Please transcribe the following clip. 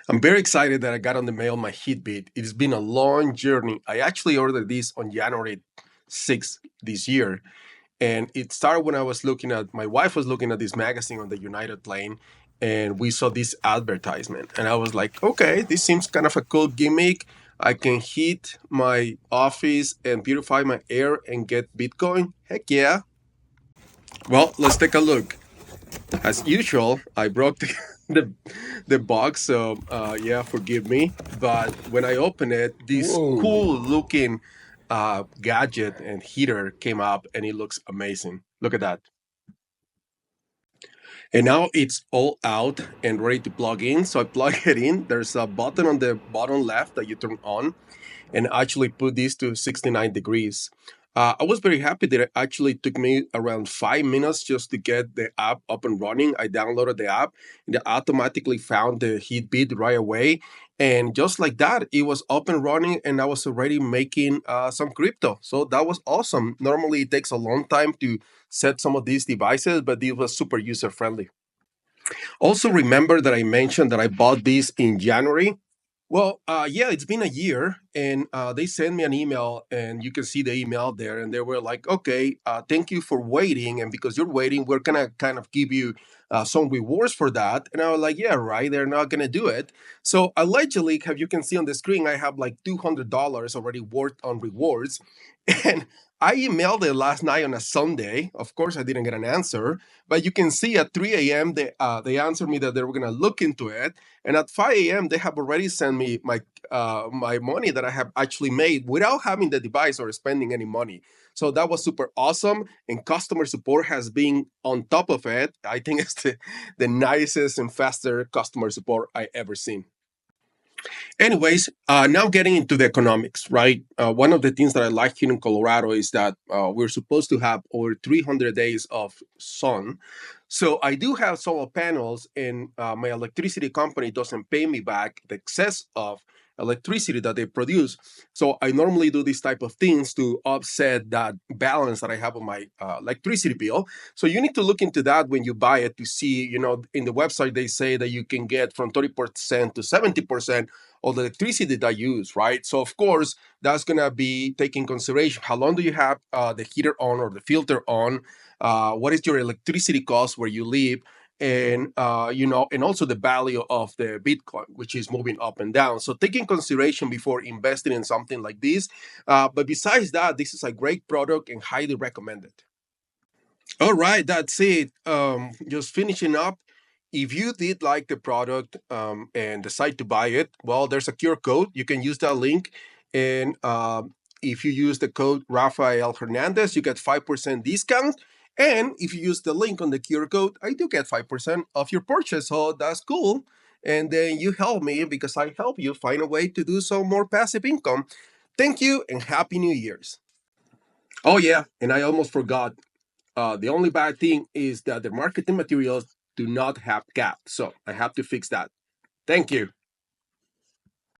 I'm very excited that I got on the mail my Heatbit. It's been a long journey. I actually ordered this on January 6th this year. And it started when I was looking at, my wife was looking at this magazine on the United plane, and we saw this advertisement. And I was like, okay, this seems kind of a cool gimmick. I can heat my office and beautify my air and get Bitcoin. Heck yeah. Well, let's take a look. As usual, I broke the, the box, so yeah, forgive me. But when I opened it, this cool Whoa. looking gadget and heater came up, and it looks amazing. Look at that. And now it's all out and ready to plug in. So I plug it in. There's a button on the bottom left that you turn on and actually put this to 69 degrees. I was very happy that it actually took me around 5 minutes just to get the app up and running. I downloaded the app and it automatically found the heat beat right away. And just like that, it was up and running, and I was already making some crypto. So that was awesome. Normally, it takes a long time to set some of these devices, but it was super user friendly. Also, remember that I mentioned that I bought this in January. Well, yeah, it's been a year, and they sent me an email, and you can see the email there, and they were like, "Okay, thank you for waiting, and because you're waiting, we're gonna kind of give you some rewards for that." And I was like, "Yeah, right. They're not gonna do it." So allegedly, have you can see on the screen, I have like $200 already worth on rewards, and I emailed it last night on a Sunday. Of course, I didn't get an answer, but you can see at 3 a.m. They answered me that they were gonna look into it, and at 5 a.m., they have already sent me my money that I have actually made without having the device or spending any money. So that was super awesome. And customer support has been on top of it. I think it's the nicest and faster customer support I ever seen. Anyways, now getting into the economics, right? One of the things that I like here in Colorado is that we're supposed to have over 300 days of sun. So I do have solar panels, and my electricity company doesn't pay me back the excess of electricity that they produce. So I normally do these type of things to offset that balance that I have on my electricity bill. So you need to look into that when you buy it to see, in the website they say that you can get from 30% to 70% of the electricity that you use, right? So of course, that's gonna be taking consideration. How long do you have the heater on or the filter on? What is your electricity cost where you live? And and also the value of the Bitcoin, which is moving up and down. So taking consideration before investing in something like this. But besides that, this is a great product and highly recommended. All right, that's it. Just finishing up. If you did like the product and decide to buy it, well, there's a QR code. You can use that link. And if you use the code Rafael Hernandez, you get 5% discount. And if you use the link on the QR code, I do get 5% of your purchase. So that's cool. And then you help me because I help you find a way to do some more passive income. Thank you and Happy New Year's. Oh, yeah. And I almost forgot. The only bad thing is that the marketing materials do not have gaps. So I have to fix that. Thank you.